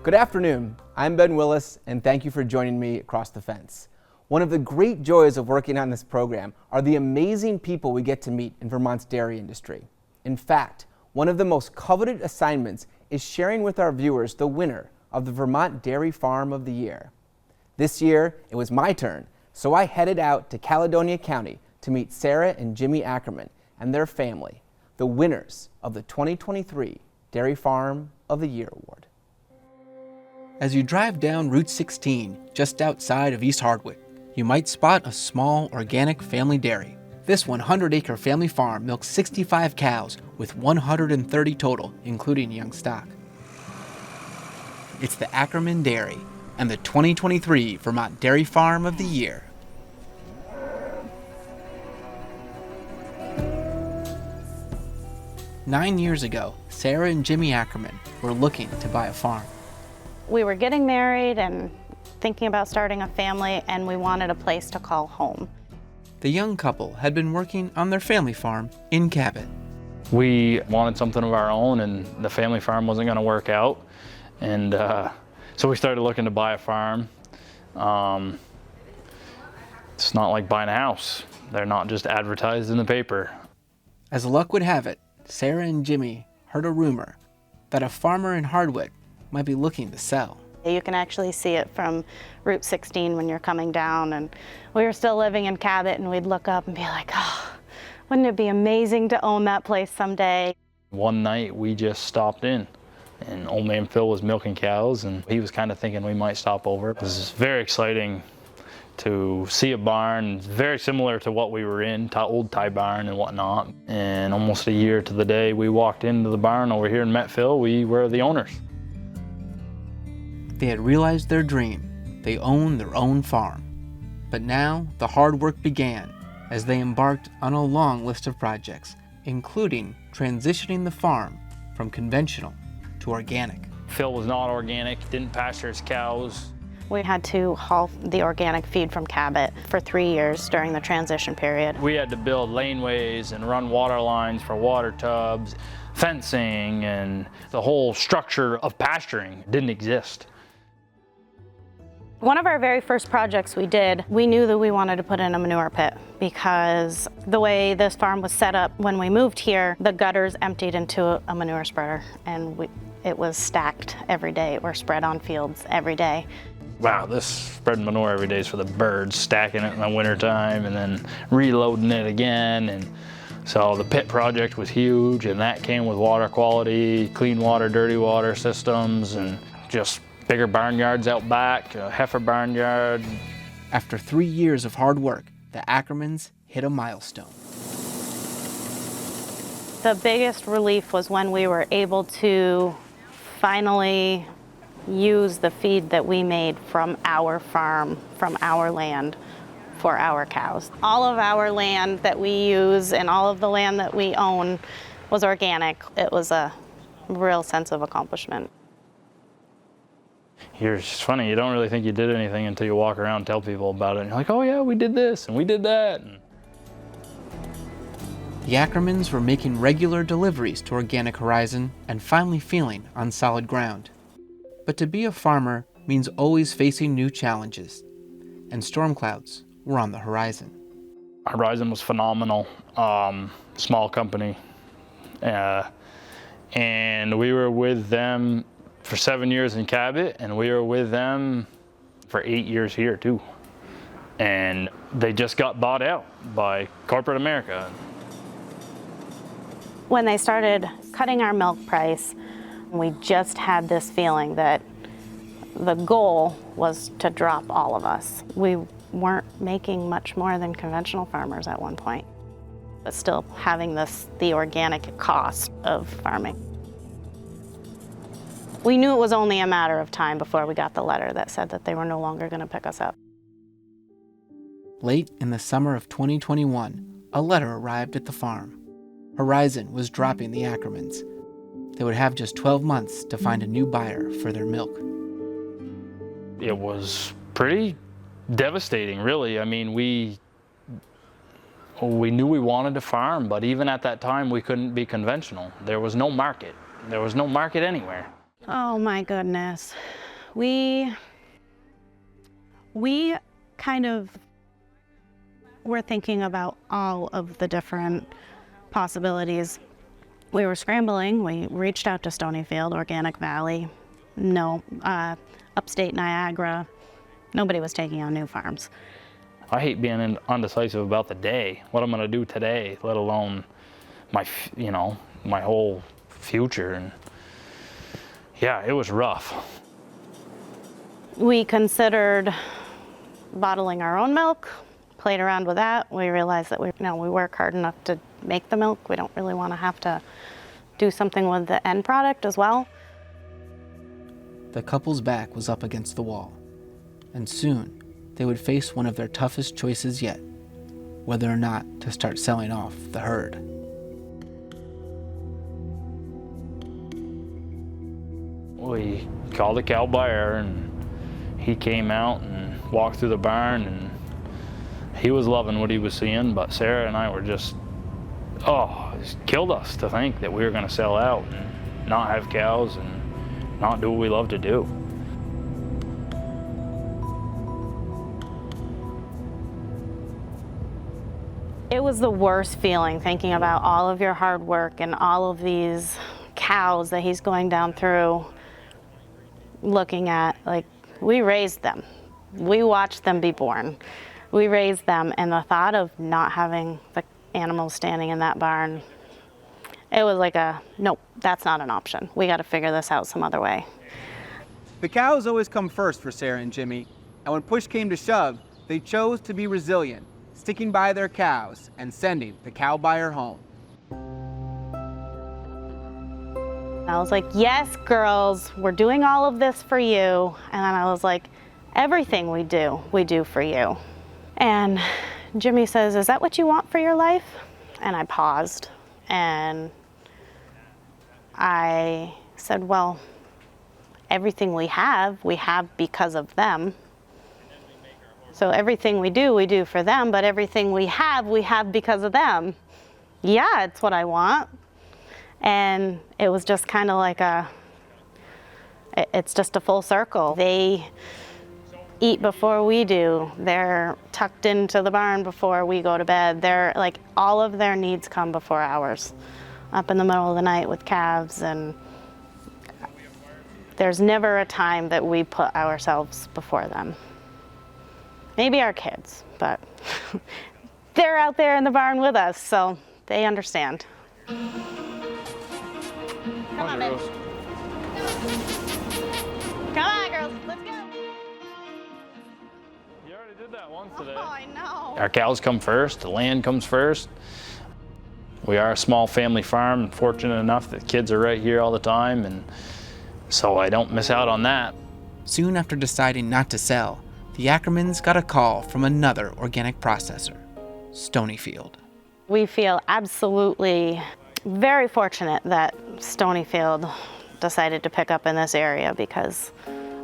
Good afternoon. I'm Ben Willis, and thank you for joining me across the fence. One of the great joys of working on this program are the amazing people we get to meet in Vermont's dairy industry. In fact, one of the most coveted assignments is sharing with our viewers the winner of the Vermont Dairy Farm of the Year. This year, it was my turn, so I headed out to Caledonia County to meet Sarah and Jimmy Ackerman and their family, the winners of the 2023 Dairy Farm of the Year Award. As you drive down Route 16, just outside of East Hardwick, you might spot a small organic family dairy. This 100-acre family farm milks 65 cows with 130 total, including young stock. It's the Ackerman Dairy and the 2023 Vermont Dairy Farm of the Year. Nine years ago, Sarah and Jimmy Ackerman were looking to buy a farm. We were getting married and thinking about starting a family, and we wanted a place to call home. The young couple had been working on their family farm in Cabot. We wanted something of our own, and the family farm wasn't going to work out. And so we started looking to buy a farm. It's not like buying a house. They're not just advertised in the paper. As luck would have it, Sarah and Jimmy heard a rumor that a farmer in Hardwick might be looking to sell. You can actually see it from Route 16 when you're coming down, and we were still living in Cabot, and we'd look up and be like, oh, wouldn't it be amazing to own that place someday? One night we just stopped in, and old man Phil was milking cows, and he was kind of thinking we might stop over. It was very exciting to see a barn very similar to what we were in, old tie barn and whatnot. And almost a year to the day we walked into the barn over here and met Phil, we were the owners. They had realized their dream. They owned their own farm. But now the hard work began as they embarked on a long list of projects, including transitioning the farm from conventional to organic. Phil was not organic, didn't pasture his cows. We had to haul the organic feed from Cabot for 3 years during the transition period. We had to build laneways and run water lines for water tubs, fencing, and the whole structure of pasturing didn't exist. One of our very first projects we did, we knew that we wanted to put in a manure pit because the way this farm was set up when we moved here, the gutters emptied into a manure spreader, and it was stacked every day or spread on fields every day. Wow, this spreading manure every day is for the birds, stacking it in the wintertime and then reloading it again. And so the pit project was huge, and that came with water quality, clean water, dirty water systems, and just bigger barnyards out back, a heifer barnyard. After 3 years of hard work, the Ackermans hit a milestone. The biggest relief was when we were able to finally use the feed that we made from our farm, from our land, for our cows. All of our land that we use and all of the land that we own was organic. It was a real sense of accomplishment. It's funny, you don't really think you did anything until you walk around and tell people about it. And you're like, oh yeah, we did this and we did that. The Ackermans were making regular deliveries to Organic Horizon and finally feeling on solid ground. But to be a farmer means always facing new challenges, and storm clouds were on the horizon. Horizon was phenomenal, small company, and we were with them for 7 years in Cabot, and we were with them for 8 years here too. And they just got bought out by corporate America. When they started cutting our milk price, we just had this feeling that the goal was to drop all of us. We weren't making much more than conventional farmers at one point, but still having the organic cost of farming. We knew it was only a matter of time before we got the letter that said that they were no longer going to pick us up. Late in the summer of 2021, a letter arrived at the farm. Horizon was dropping the Ackermans. They would have just 12 months to find a new buyer for their milk. It was pretty devastating, really. I mean, we knew we wanted to farm, but even at that time, we couldn't be conventional. There was no market. There was no market anywhere. Oh my goodness. We kind of were thinking about all of the different possibilities. We were scrambling. We reached out to Stonyfield, Organic Valley, no, upstate Niagara. Nobody was taking on new farms. I hate being undecisive about the day, what I'm gonna do today, let alone my whole future. And yeah, it was rough. We considered bottling our own milk, played around with that. We realized that we work hard enough to make the milk. We don't really want to have to do something with the end product as well. The couple's back was up against the wall, and soon they would face one of their toughest choices yet, whether or not to start selling off the herd. We called a cow buyer, and he came out and walked through the barn, and he was loving what he was seeing, but Sarah and I were just, it just killed us to think that we were gonna sell out and not have cows and not do what we love to do. It was the worst feeling, thinking about all of your hard work and all of these cows that he's going down through, looking at, like, we raised them. We watched them be born. We raised them, and the thought of not having the animals standing in that barn, it was like nope, that's not an option. We got to figure this out some other way. The cows always come first for Sarah and Jimmy, and when push came to shove, they chose to be resilient, sticking by their cows and sending the cow buyer home. I was like, yes, girls, we're doing all of this for you. And then I was like, everything we do for you. And Jimmy says, is that what you want for your life? And I paused and I said, well, everything we have because of them. So everything we do for them, but everything we have because of them. Yeah, it's what I want. And it was just kind of like it's just a full circle. They eat before we do. They're tucked into the barn before we go to bed. They're like, all of their needs come before ours. Up in the middle of the night with calves, and there's never a time that we put ourselves before them. Maybe our kids, but they're out there in the barn with us, so they understand. Come on, baby. Come on, girls, let's go. You already did that once today. Oh, I know. Our cows come first, the land comes first. We are a small family farm, fortunate enough that kids are right here all the time, and so I don't miss out on that. Soon after deciding not to sell, the Ackermans got a call from another organic processor, Stonyfield. We feel absolutely very fortunate that Stonyfield decided to pick up in this area, because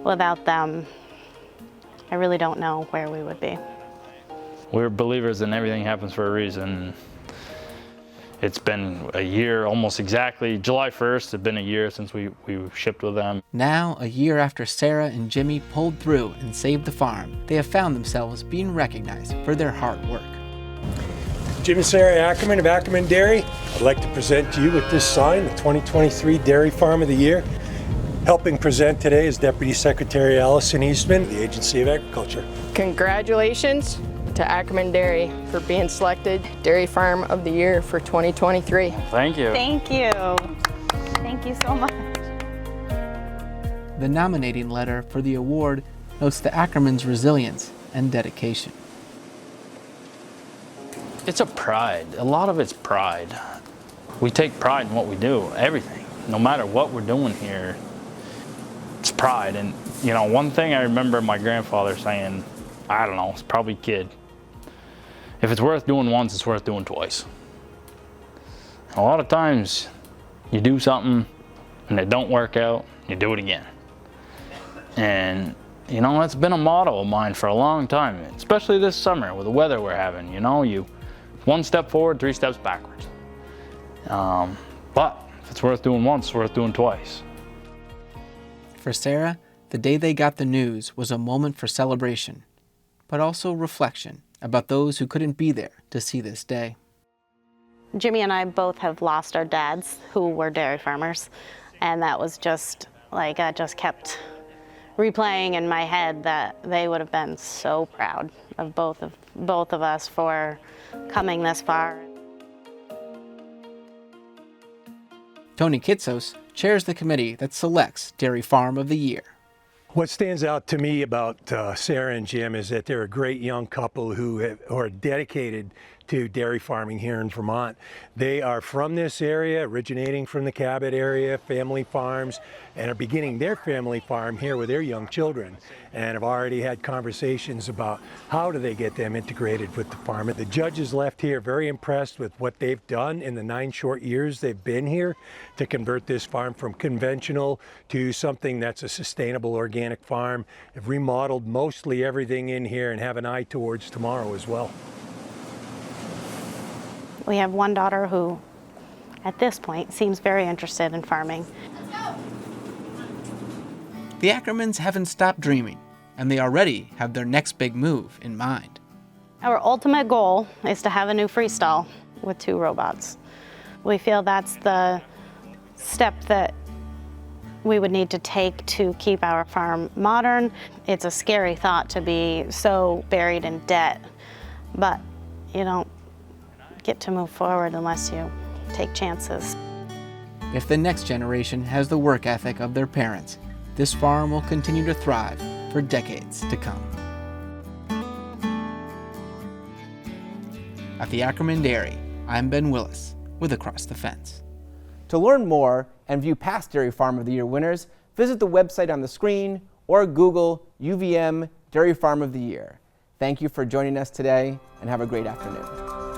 without them, I really don't know where we would be. We're believers in everything happens for a reason. It's been a year, almost exactly, July 1st, it's been a year since we shipped with them. Now, a year after Sarah and Jimmy pulled through and saved the farm, they have found themselves being recognized for their hard work. Jim and Sarah Ackerman of Ackerman Dairy. I'd like to present to you with this sign, the 2023 Dairy Farm of the Year. Helping present today is Deputy Secretary Allison Eastman, the Agency of Agriculture. Congratulations to Ackerman Dairy for being selected Dairy Farm of the Year for 2023. Thank you. Thank you. Thank you so much. The nominating letter for the award notes the Ackermans' resilience and dedication. It's a pride. A lot of it's pride. We take pride in what we do, everything. No matter what we're doing here, it's pride. And one thing I remember my grandfather saying, I don't know, it's probably a kid, if it's worth doing once, it's worth doing twice. And a lot of times you do something and it don't work out, you do it again. And that's been a motto of mine for a long time, especially this summer with the weather we're having. You one step forward, 3 steps backwards. But if it's worth doing once, it's worth doing twice. For Sarah, the day they got the news was a moment for celebration, but also reflection about those who couldn't be there to see this day. Jimmy and I both have lost our dads who were dairy farmers, and that was just like, I just kept replaying in my head that they would have been so proud of both of us for coming this far. Tony Kitsos chairs the committee that selects Dairy Farm of the Year. What stands out to me about Sarah and Jim is that they're a great young couple who are dedicated to dairy farming here in Vermont. They are from this area, originating from the Cabot area, family farms, and are beginning their family farm here with their young children, and have already had conversations about how do they get them integrated with the farm. The judges left here very impressed with what they've done in the 9 short years they've been here to convert this farm from conventional to something that's a sustainable organic farm. Have remodeled mostly everything in here and have an eye towards tomorrow as well. We have one daughter who, at this point, seems very interested in farming. The Ackermans haven't stopped dreaming, and they already have their next big move in mind. Our ultimate goal is to have a new freestall with 2 robots. We feel that's the step that we would need to take to keep our farm modern. It's a scary thought to be so buried in debt, but you don't get to move forward unless you take chances. If the next generation has the work ethic of their parents, this farm will continue to thrive for decades to come. At the Ackerman Dairy, I'm Ben Willis with Across the Fence. To learn more and view past Dairy Farm of the Year winners, visit the website on the screen or Google UVM Dairy Farm of the Year. Thank you for joining us today, and have a great afternoon.